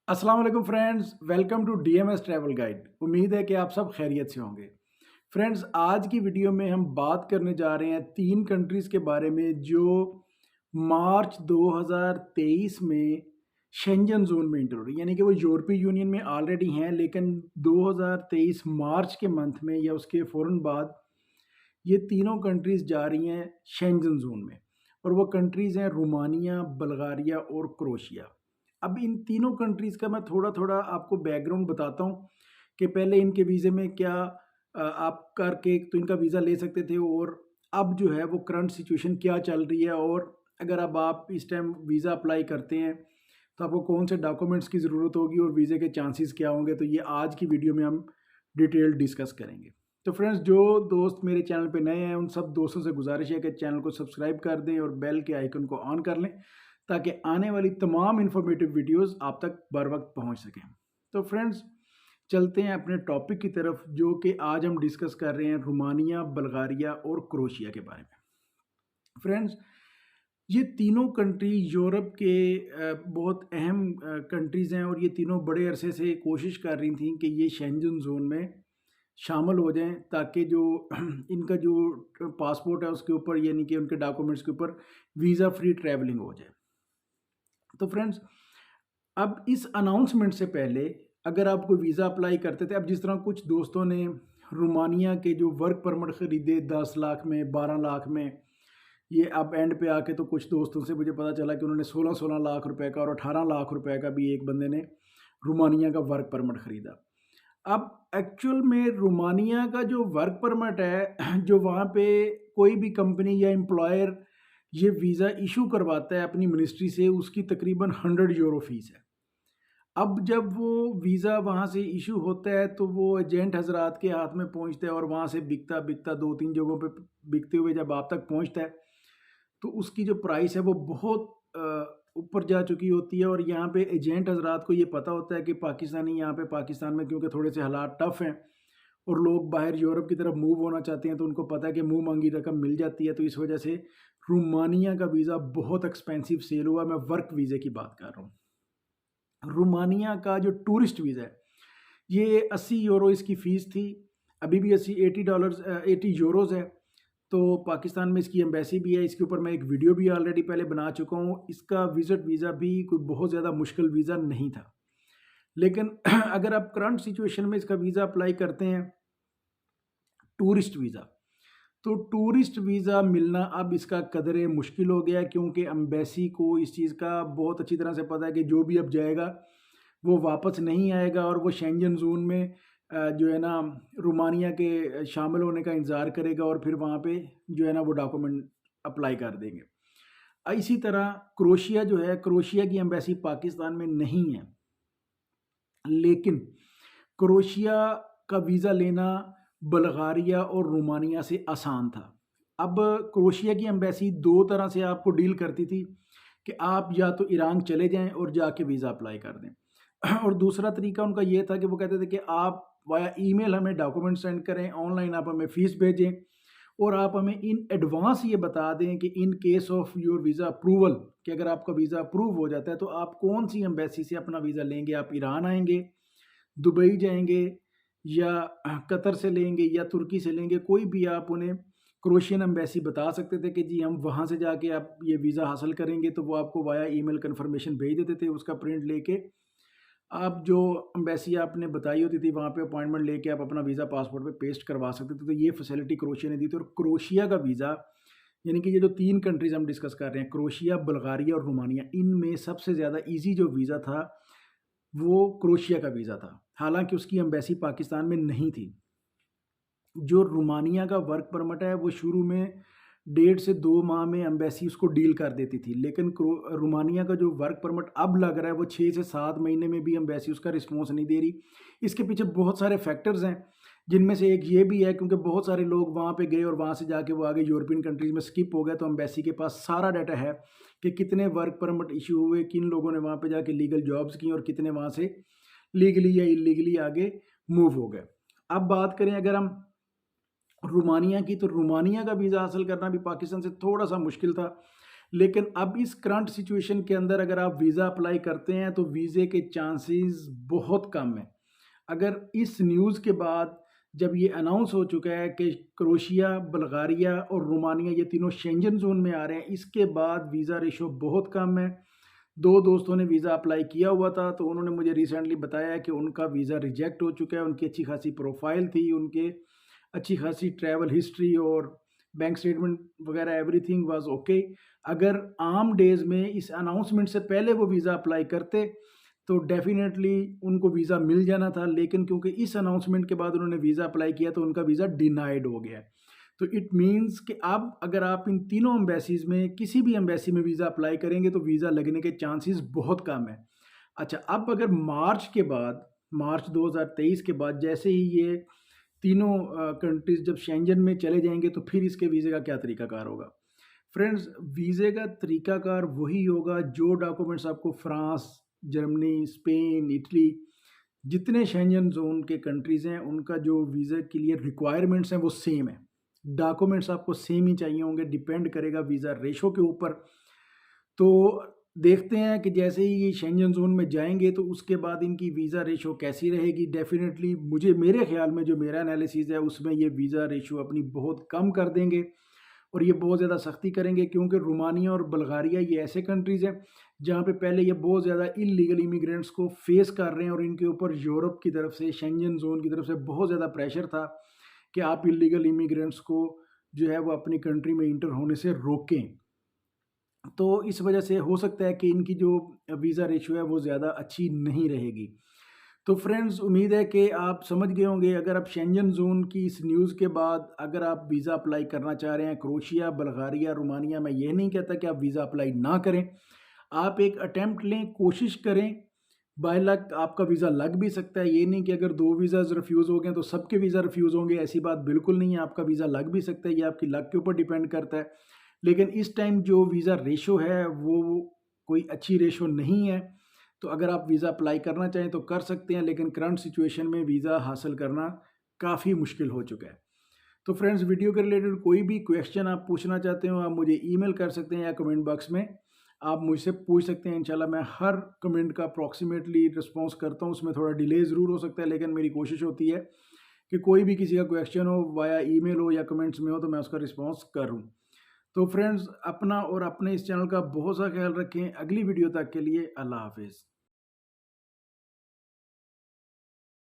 अस्सलाम वालेकुम friends, welcome to DMS travel guide. उम्मीद है कि आप सब खैरियत से होंगे। फ्रेंड्स, आज की वीडियो में हम बात करने जा रहे हैं 3 कंट्रीज़ के बारे में जो मार्च 2023 में शेंजन ज़ोन में एंटर हो रही है। यानी कि वो यूरोपीय यूनियन में ऑलरेडी हैं, लेकिन 2023 मार्च के मंथ में या उसके फ़ौरन बाद ये तीनों कंट्रीज़ जा रही हैं शेंजन ज़ोन में। और वो कंट्रीज़ हैं रोमानिया, बुल्गारिया और क्रोएशिया। अब इन तीनों कंट्रीज़ का मैं थोड़ा-थोड़ा आपको बैकग्राउंड बताता हूँ कि पहले इनके वीज़े में क्या आप करके तो इनका वीज़ा ले सकते थे, और अब जो है वो करंट सिचुएशन क्या चल रही है, और अगर अब आप इस टाइम वीज़ा अप्लाई करते हैं तो आपको कौन से डॉक्यूमेंट्स की ज़रूरत होगी और वीज़े के चांसेस क्या होंगे। तो ये आज की वीडियो में हम डिटेल डिस्कस करेंगे। तो फ्रेंड्स, जो दोस्त मेरे चैनल पे नए हैं उन सब दोस्तों से गुजारिश है कि चैनल को सब्सक्राइब कर दें और बेल के आइकन को ऑन कर लें, ताकि आने वाली तमाम इन्फॉर्मेटिव वीडियोस आप तक बर वक्त पहुंच सकें। तो फ्रेंड्स, चलते हैं अपने टॉपिक की तरफ, जो कि आज हम डिस्कस कर रहे हैं रोमानिया, बुल्गारिया और क्रोएशिया के बारे में। फ्रेंड्स, ये तीनों कंट्री यूरोप के बहुत अहम कंट्रीज़ हैं, और ये तीनों बड़े अरसे से कोशिश कर रही थी कि ये शेंजन जोन में शामिल हो जाएं, ताकि जो इनका जो पासपोर्ट है उसके ऊपर, यानी कि उनके डॉक्यूमेंट्स के ऊपर वीज़ा फ्री ट्रैवलिंग हो जाए। तो फ्रेंड्स, अब इस अनाउंसमेंट से पहले अगर आप कोई वीज़ा अप्लाई करते थे, अब जिस तरह कुछ दोस्तों ने रोमानिया के जो वर्क परमिट ख़रीदे 10 लाख में, 12 लाख में, ये अब एंड पे आके तो कुछ दोस्तों से मुझे पता चला कि उन्होंने 16-16 लाख रुपए का और 18 लाख रुपए का भी एक बंदे ने रोमानिया का वर्क परमिट ख़रीदा। अब एक्चुअल में रोमानिया का जो वर्क परमिट है, जो वहाँ पे कोई भी कंपनी या एम्प्लॉयर ये वीज़ा इशू करवाता है अपनी मिनिस्ट्री से, उसकी तकरीबन 100 यूरो फ़ीस है। अब जब वो वीज़ा वहाँ से इशू होता है तो वो एजेंट हज़रात के हाथ में पहुँचता है, और वहाँ से बिकता बिकता 2-3 जगहों पे बिकते हुए जब आप तक पहुँचता है तो उसकी जो प्राइस है वो बहुत ऊपर जा चुकी होती है। और यहाँ पे एजेंट हज़रात को ये पता होता है कि पाकिस्तानी यहाँ पे पाकिस्तान में क्योंकि थोड़े से हालात टफ़ हैं और लोग बाहर यूरोप की तरफ मूव होना चाहते हैं, तो उनको पता है कि मुँह मांगी रकम मिल जाती है। तो इस वजह से रोमानिया का वीज़ा बहुत एक्सपेंसिव सेल हुआ। मैं वर्क वीज़े की बात कर रहा हूँ। रोमानिया का जो टूरिस्ट वीज़ा है, ये 80 यूरो इसकी फ़ीस थी। अभी भी $80 80 यूरोज़ है। तो पाकिस्तान में इसकी एम्बेसी भी है, इसके ऊपर मैं एक वीडियो भी ऑलरेडी पहले बना चुका हूँ। इसका विज़िट वीज़ा भी कोई बहुत ज़्यादा मुश्किल वीज़ा नहीं था। लेकिन अगर आप करंट सिचुएशन में इसका वीज़ा अप्लाई करते हैं, टूरिस्ट वीज़ा, तो टूरिस्ट वीज़ा मिलना अब इसका कदरे मुश्किल हो गया, क्योंकि एम्बेसी को इस चीज़ का बहुत अच्छी तरह से पता है कि जो भी अब जाएगा वो वापस नहीं आएगा, और वो शेंजन ज़ोन में जो है ना रोमानिया के शामिल होने का इंतज़ार करेगा, और फिर वहाँ पे जो है ना वो डॉक्यूमेंट अप्लाई कर देंगे। इसी तरह क्रोएशिया जो है, क्रोएशिया की एम्बेसी पाकिस्तान में नहीं है, लेकिन क्रोएशिया का वीज़ा लेना बुल्गारिया और रोमानिया से आसान था। अब क्रोएशिया की एम्बेसी 2 तरह से आपको डील करती थी कि आप या तो ईरान चले जाएँ और जाके वीज़ा अप्लाई कर दें, और दूसरा तरीका उनका ये था कि वो कहते थे कि आप वाया ईमेल हमें डॉक्यूमेंट सेंड करें, ऑनलाइन आप हमें फ़ीस भेजें, और आप हमें इन एडवांस ये बता दें कि in case of your visa approval, कि अगर आपका वीज़ा अप्रूव हो जाता है तो आप कौन सी एम्बेसी से अपना वीज़ा लेंगे। आप ईरान आएँगे, दुबई जाएँगे, या कतर से लेंगे, या तुर्की से लेंगे। कोई भी आप उन्हें क्रोएशियन एम्बेसी बता सकते थे कि जी हम वहाँ से जाके आप ये वीज़ा हासिल करेंगे, तो वो आपको वाया ईमेल कन्फर्मेशन भेज देते थे। उसका प्रिंट लेके आप जो एम्बेसी आपने बताई होती थी वहाँ पे अपॉइंटमेंट लेके आप अपना वीज़ा पासपोर्ट पे पेस्ट करवा सकते थे। तो ये फैसिलिटी क्रोएशिया ने दी थी। और क्रोएशिया का वीज़ा, यानी कि ये जो 3 कंट्रीज़ हम डिस्कस कर रहे हैं, क्रोएशिया, बुल्गारिया और रोमानिया, इनमें सबसे ज़्यादा ईज़ी जो वीज़ा था वो क्रोएशिया का वीज़ा था। हालाँकि उसकी एम्बेसी पाकिस्तान में नहीं थी। जो रोमानिया का वर्क परमिट है वो शुरू में 1.5 से 2 माह में एम्बेसी उसको डील कर देती थी, लेकिन रोमानिया का जो वर्क परमिट अब लग रहा है वो 6 से 7 महीने में भी एम्बेसी उसका रिस्पॉन्स नहीं दे रही। इसके पीछे बहुत सारे फैक्टर्स हैं, जिनमें से एक ये भी है क्योंकि बहुत सारे लोग वहाँ पे गए और वहाँ से जाके वो आगे यूरोपियन कंट्रीज़ में स्किप हो गए। तो एम्बेसी के पास सारा डाटा है कि कितने वर्क परमिट इशू हुए, किन लोगों ने वहाँ पे जाके लीगल जॉब्स की, और कितने वहाँ से लीगली या इलीगली आगे मूव हो गए। अब बात करें अगर हम रोमानिया की, तो रोमानिया का वीज़ा हासिल करना भी पाकिस्तान से थोड़ा-सा मुश्किल था। लेकिन अब इस करंट सिचुएशन के अंदर अगर आप वीज़ा अप्लाई करते हैं तो वीज़े के चांसेस बहुत कम हैं। अगर इस न्यूज़ के बाद जब ये अनाउंस हो चुका है कि क्रोएशिया, बुल्गारिया और रोमानिया ये तीनों शेंजन ज़ोन में आ रहे हैं, इसके बाद वीज़ा रेशो बहुत कम है। 2 दोस्तों ने वीज़ा अप्लाई किया हुआ था, तो उन्होंने मुझे रिसेंटली बताया कि उनका वीज़ा रिजेक्ट हो चुका है। उनकी अच्छी खासी प्रोफाइल थी, उनके अच्छी खासी ट्रैवल हिस्ट्री और बैंक स्टेटमेंट वगैरह एवरीथिंग वाज़ ओके। अगर आम डेज़ में इस अनाउंसमेंट से पहले वो वीज़ा अप्लाई करते, तो डेफ़िनेटली उनको वीज़ा मिल जाना था, लेकिन क्योंकि इस अनाउंसमेंट के बाद उन्होंने वीज़ा अप्लाई किया, तो उनका वीज़ा डिनाइड हो गया है। तो इट मीन्स कि अब अगर आप इन तीनों एम्बेसीज़ में किसी भी एम्बेसी में वीज़ा अप्लाई करेंगे, तो वीज़ा लगने के चांसेस बहुत कम हैं। अच्छा, अब अगर मार्च के बाद, मार्च 2023 के बाद जैसे ही ये तीनों कंट्रीज़ जब शेंजन में चले जाएँगे, तो फिर इसके वीज़े का क्या तरीकाकार होगा? फ्रेंड्स, वीज़े का तरीकाकार वही होगा जो डॉक्यूमेंट्स आपको फ्रांस, जर्मनी, स्पेन, इटली जितने शेंजन ज़ोन के कंट्रीज़ हैं, उनका जो वीज़ा के लिए रिक्वायरमेंट्स हैं वो सेम है। डॉक्यूमेंट्स आपको सेम ही चाहिए होंगे, डिपेंड करेगा वीज़ा रेशो के ऊपर। तो देखते हैं कि जैसे ही ये शेंजन ज़ोन में जाएँगे तो उसके बाद इनकी वीज़ा रेशो कैसी रहेगी। डेफ़िनेटली मुझे मेरे ख़्याल में जो मेरा एनालिसिस है उसमें ये वीज़ा रेशो अपनी बहुत कम कर देंगे और ये बहुत ज़्यादा सख्ती करेंगे, क्योंकि रोमानिया और बुल्गारिया ये ऐसे कंट्रीज़ हैं जहाँ पे पहले ये बहुत ज़्यादा इल्लीगल इमिग्रेंट्स को फेस कर रहे हैं और इनके ऊपर यूरोप की तरफ से, शेंजन ज़ोन की तरफ से बहुत ज़्यादा प्रेशर था कि आप इल्लीगल इमिग्रेंट्स को जो है वो अपनी कंट्री में इंटर होने से रोकें। तो इस वजह से हो सकता है कि इनकी जो वीज़ा रेशियो है वो ज़्यादा अच्छी नहीं रहेगी। तो फ्रेंड्स, उम्मीद है कि आप समझ गए होंगे। अगर आप शेंजन ज़ोन की इस न्यूज़ के बाद अगर आप वीज़ा अप्लाई करना चाह रहे हैं क्रोएशिया, बुल्गारिया, रोमानिया, मैं ये नहीं कहता कि आप वीज़ा अप्लाई ना करें। आप एक अटेम्प्ट लें, कोशिश करें। बाय लक आपका वीज़ा लग भी सकता है। ये नहीं कि अगर 2 वीज़ाज़ रिफ्यूज़ हो गए तो सबके वीज़ा रिफ्यूज़ होंगे, ऐसी बात बिल्कुल नहीं है। आपका वीज़ा लग भी सकता है, ये आपकी लक के ऊपर डिपेंड करता है। लेकिन इस टाइम जो वीज़ा रेशो है वो कोई अच्छी रेशो नहीं है। तो अगर आप वीज़ा अप्लाई करना चाहें तो कर सकते हैं, लेकिन करंट सिचुएशन में वीज़ा हासिल करना काफ़ी मुश्किल हो चुका है। तो फ्रेंड्स, वीडियो के रिलेटेड कोई भी क्वेश्चन आप पूछना चाहते हो, आप मुझे ईमेल कर सकते हैं या कमेंट बॉक्स में आप मुझसे पूछ सकते हैं। इंशाल्लाह मैं हर कमेंट का अप्रॉक्सीमेटली रिस्पॉन्स करता हूँ। उसमें थोड़ा डिले ज़रूर हो सकता है, लेकिन मेरी कोशिश होती है कि कोई भी किसी का क्वेश्चन हो, वाया ईमेल हो या कमेंट्स में हो, तो मैं उसका रिस्पॉन्स करूँ। तो फ्रेंड्स, अपना और अपने इस चैनल का बहुत सा ख्याल रखें। अगली वीडियो तक के लिए अल्लाह हाफ़िज़।